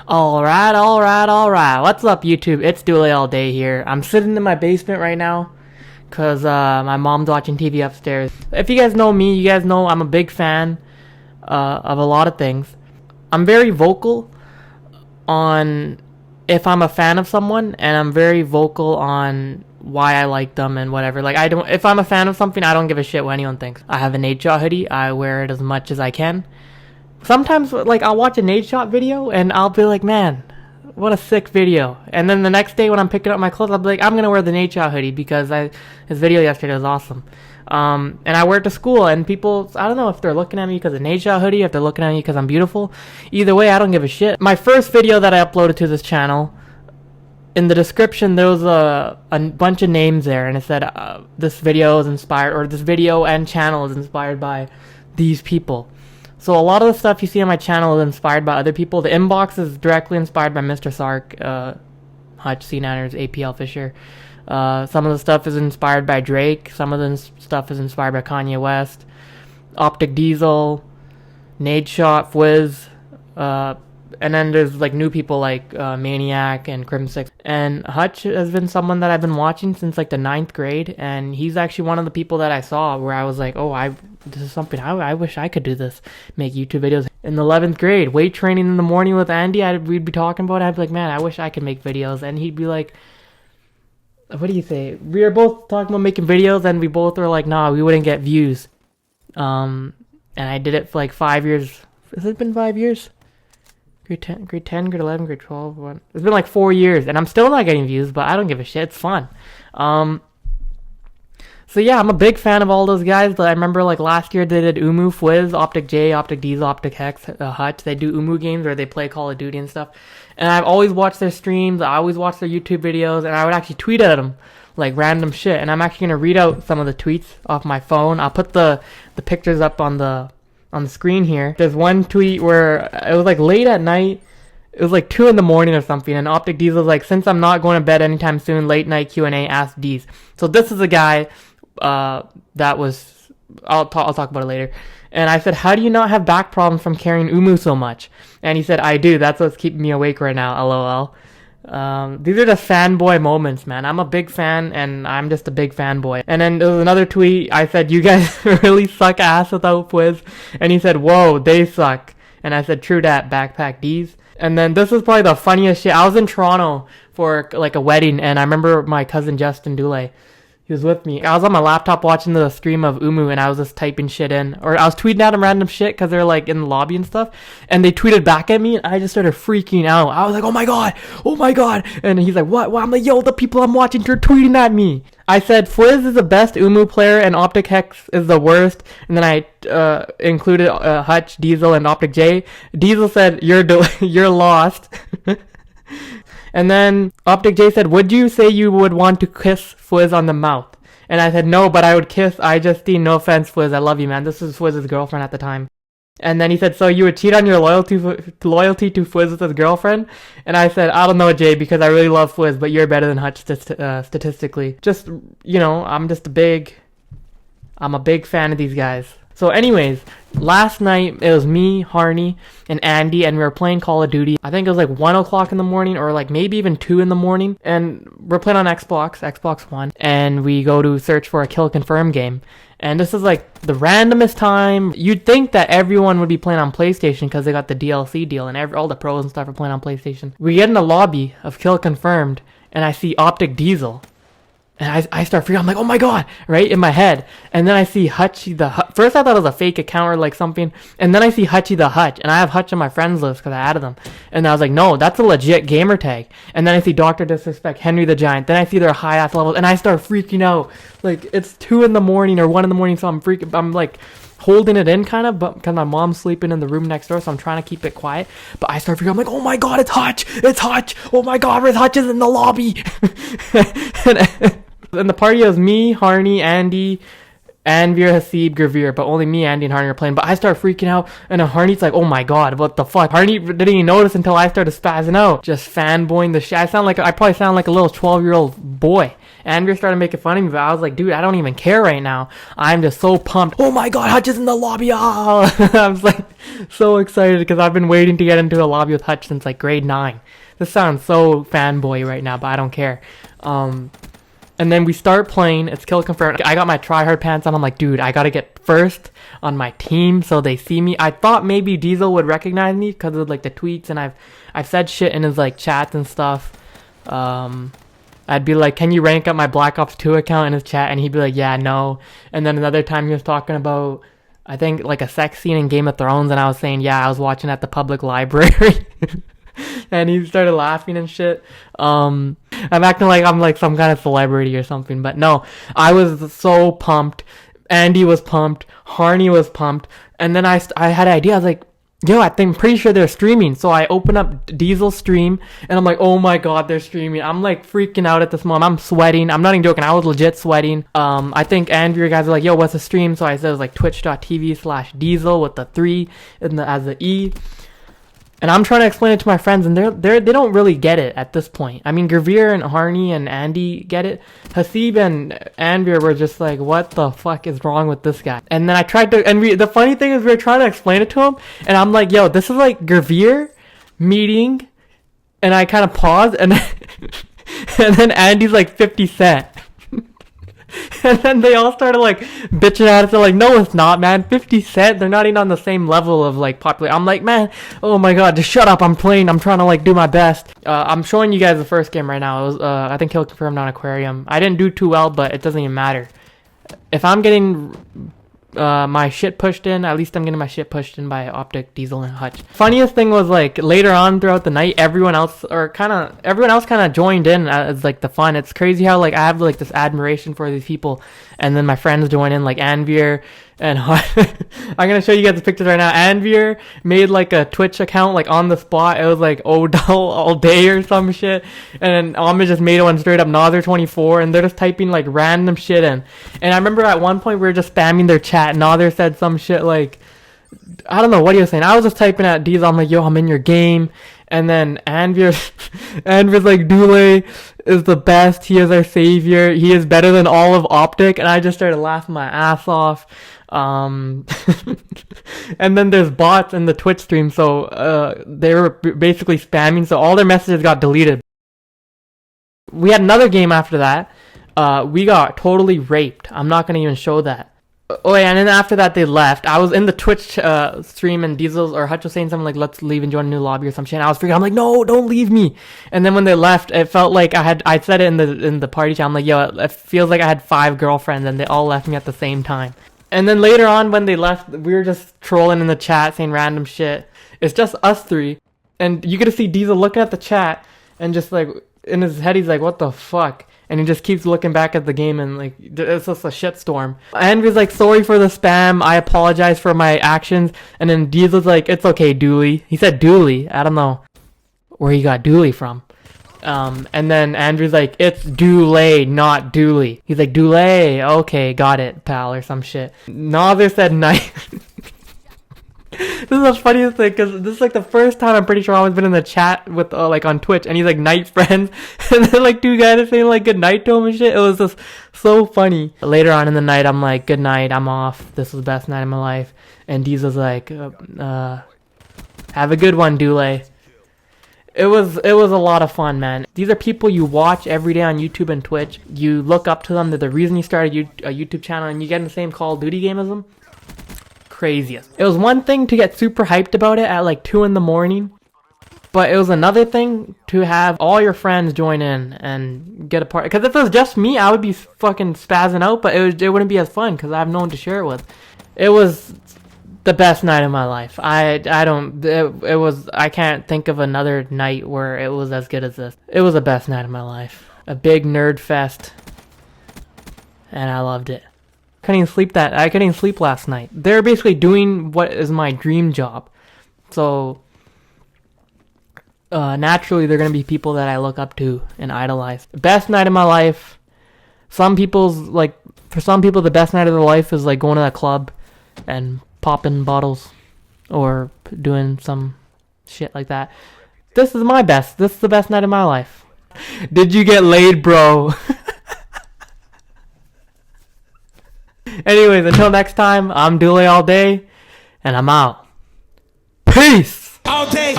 Alright. What's up, YouTube? It's Dulai all day here. I'm sitting in my basement right now because my mom's watching TV upstairs. If you guys know me, you guys know I'm a big fan of a lot of things. I'm very vocal on if I'm a fan of someone, and I'm very vocal on why I like them and whatever. Like, if I'm a fan of something, I don't give a shit what anyone thinks. I have a NaDeShot hoodie. I wear it as much as I can. Sometimes, like, I'll watch a NaDeShot video and I'll be like, man, what a sick video. And then the next day when I'm picking up my clothes, I'll be like, I'm gonna wear the NaDeShot hoodie because his video yesterday was awesome. And I wear it to school, and people, I don't know if they're looking at me because of NaDeShot hoodie, if they're looking at me because I'm beautiful. Either way, I don't give a shit. My first video that I uploaded to this channel, in the description there was a bunch of names there, and it said this video is inspired, or this video and channel is inspired by these people. So a lot of the stuff you see on my channel is inspired by other people. The inbox is directly inspired by Mr. Sark, Hutch, SeaNanners, APL Fisher. Some of the stuff is inspired by Drake. Some of the stuff is inspired by Kanye West, OpTicJ, NaDeShot, Fwiz, and then there's like new people like MaNiaC and Crimsix. And Hutch has been someone that I've been watching since like the 9th grade, and he's actually one of the people that I saw where I was like, oh, this is something I wish I could do this, make YouTube videos. In the 11th grade, weight training in the morning with Andy, we'd be talking about it. I'd be like, man, I wish I could make videos. And he'd be like, what do you say? We were both talking about making videos, and we both were like, nah, we wouldn't get views. And I did it for like 5 years. Has it been 5 years? Grade 10, grade 11, grade 12. What? It's been like 4 years, and I'm still not getting views, but I don't give a shit. It's fun. So yeah, I'm a big fan of all those guys. I remember like last year they did Umu, Fwiz, OpTicJ, OpTicD, Hecz, Hutch. They do Umu games where they play Call of Duty and stuff. And I've always watched their streams. I always watched their YouTube videos, and I would actually tweet at them like random shit. And I'm actually gonna read out some of the tweets off my phone. I'll put the pictures up on the screen here. There's one tweet where it was like late at night. It was like 2 in the morning or something, and OpTicD was like, since I'm not going to bed anytime soon, late night Q&A, ask D's. So this is a guy that was, I'll talk about it later. And I said, how do you not have back problems from carrying Umu so much? And he said, I do. That's what's keeping me awake right now, LOL. These are the fanboy moments, man. I'm a big fan, and I'm just a big fanboy. And then there was another tweet. I said, you guys really suck ass without Fwiz. And he said, whoa, they suck. And I said, true dat, backpack D's. And then this was probably the funniest shit. I was in Toronto for like a wedding, and I remember my cousin Justin Dulai, he was with me. I was on my laptop watching the stream of Umu, and I was just typing shit in. Or I was tweeting at them random shit because they're like in the lobby and stuff. And they tweeted back at me, and I just started freaking out. I was like, oh my god. And he's like, what? I'm like, yo, the people I'm watching are tweeting at me. I said, Fwiz is the best Umu player, and Hecz is the worst. And then I included Hutch, Diesel, and OpTicJ. Diesel said, you're lost. And then OpTicJ said, would you say you would want to kiss Fwiz on the mouth? And I said, no, but I would kiss iJustine. No offense, Fwiz. I love you, man. This was Fwiz's girlfriend at the time. And then he said, so you would cheat on your loyalty to Fwiz with his girlfriend? And I said, I don't know, Jay, because I really love Fwiz, but you're better than Hutch statistically. Just, you know, I'm a big fan of these guys. So anyways, last night it was me, Harny, and Andy, and we were playing Call of Duty. I think it was like 1 o'clock in the morning, or like maybe even 2 in the morning. And we're playing on Xbox One, and we go to search for a kill confirm game. And this is like the randomest time. You'd think that everyone would be playing on PlayStation because they got the DLC deal, and all the pros and stuff are playing on PlayStation. We get in the lobby of kill confirmed, and I see OpTicD. And I start freaking out. I'm like, oh my god, right, in my head. And then I see Hutchy the Hutch. First I thought it was a fake account or like something. And then I see Hutchy the Hutch. And I have Hutch on my friends list because I added them. And I was like, no, that's a legit gamer tag. And then I see Dr. Disrespect, Henry the Giant. Then I see their high ass levels. And I start freaking out. Like, it's 2 in the morning or 1 in the morning. So I'm like holding it in kind of, but because my mom's sleeping in the room next door, so I'm trying to keep it quiet. But I start freaking out. I'm like, oh my god, it's Hutch. Oh my god, Hutch is in the lobby. And the party was me, Harny, Andy, Anvir, Hasib, Gurvir, but only me, Andy, and Harny are playing. But I start freaking out, and then Harny's like, "Oh my god, what the fuck?" Harny didn't even notice until I started spazzing out, just fanboying the shit. I probably sound like a little 12-year-old boy. Anvir started making fun of me, but I was like, dude, I don't even care right now. I'm just so pumped. Oh my god, Hutch is in the lobby! Ah! I was like so excited because I've been waiting to get into a lobby with Hutch since like grade 9. This sounds so fanboy right now, but I don't care. And then we start playing. It's kill confirmed. I got my tryhard pants on. I'm like, dude, I gotta get first on my team so they see me. I thought maybe Diesel would recognize me because of like the tweets, and I've said shit in his like chats and stuff. I'd be like, can you rank up my Black Ops 2 account in his chat? And he'd be like, yeah, no. And then another time he was talking about, I think, like a sex scene in Game of Thrones, and I was saying, yeah, I was watching at the public library. And he started laughing and shit. I'm acting like I'm like some kind of celebrity or something, but no, I was so pumped. Andy was pumped. Harny was pumped. And then I had an idea. I was like, yo, I'm pretty sure they're streaming. So I open up Diesel's stream, and I'm like, oh my god, they're streaming. I'm like freaking out at this moment. I'm sweating. I'm not even joking. I was legit sweating. I think Anvir guys are like, yo, what's the stream? So I said it was like twitch.tv/diesel with the 3 as the E. And I'm trying to explain it to my friends, and they don't really get it at this point. I mean, Gurvir and Harny and Andy get it. Hasib and Anvir were just like, what the fuck is wrong with this guy? And then I tried to, and the funny thing is we were trying to explain it to him, and I'm like, yo, this is like Gurvir meeting, and I kind of paused, and and then Andy's like 50 Cent. And then they all started like bitching at us. They're like, no, it's not, man. 50 Cent, they're not even on the same level of like popular. I'm like, man, oh my god, just shut up. I'm playing. I'm trying to like do my best. I'm showing you guys the first game right now. It was, I think Kill Confirmed on Aquarium. I didn't do too well, but it doesn't even matter. If I'm getting my shit pushed in, at least I'm getting my shit pushed in by Optic, Diesel, and Hutch. Funniest thing was like later on throughout the night, everyone else kind of joined in as like the fun. It's crazy how like I have like this admiration for these people, and then my friends join in, like Anvir and Hutch. I'm gonna show you guys the pictures right now. Anvir made like a Twitch account like on the spot. It was like Odell all day or some shit, and then Ahmad just made one straight up Nader24, and they're just typing like random shit in. And I remember at one point we were just spamming their chat. Nader said some shit like, I don't know what he was saying. I was just typing at Diesel. I'm like, yo, I'm in your game. And then Anvir's like, Dulai is the best. He is our savior. He is better than all of Optic. And I just started laughing my ass off. And then there's bots in the Twitch stream. So they were basically spamming. So all their messages got deleted. We had another game after that. We got totally raped. I'm not going to even show that. Oh yeah, and then after that they left. I was in the Twitch stream, and Diesel or Hutch was saying something like, let's leave and join a new lobby or some shit. And I was freaking, I'm like, no, don't leave me. And then when they left, it felt like I said it in the party chat. I'm like, yo, it feels like I had 5 girlfriends, and they all left me at the same time. And then later on when they left, we were just trolling in the chat, saying random shit. It's just us 3. And you get to see Diesel looking at the chat, and just like, in his head, he's like, what the fuck? And he just keeps looking back at the game, and like, it's just a shitstorm. Andy's like, sorry for the spam. I apologize for my actions. And then Diesel's like, it's okay, Dooley. He said Dooley. I don't know where he got Dooley from. And then Andrew's like, it's Dulai, not Dooley. He's like, Dulai. Okay, got it, pal, or some shit. Nader said night. This is the funniest thing, because this is like the first time I'm pretty sure I've been in the chat with like on Twitch, and he's like, night friends, and then like 2 guys are saying like good night to him and shit. It was just so funny. Later on in the night, I'm like, good night, I'm off, this was the best night of my life. And Diesel's like, have a good one, Dulai. It was a lot of fun, man. These are people you watch every day on YouTube and Twitch. You look up to them. They're the reason you started a YouTube channel, and you get in the same Call of Duty game as them. Craziest. It was one thing to get super hyped about it at like 2 in the morning, but it was another thing to have all your friends join in and get a part. Because if it was just me, I would be fucking spazzing out, but it wouldn't be as fun because I have no one to share it with. It was the best night of my life. I can't think of another night where it was as good as this. It was the best night of my life. A big nerd fest, and I loved it. I couldn't even sleep last night. They're basically doing what is my dream job. So naturally they're gonna be people that I look up to and idolize. Best night of my life. Some people's like For some people, the best night of their life is like going to a club and popping bottles or doing some shit like that. This is my best. This is the best night of my life. Did you get laid, bro? Anyways, until next time, I'm Dulai all day, and I'm out. Peace! All day.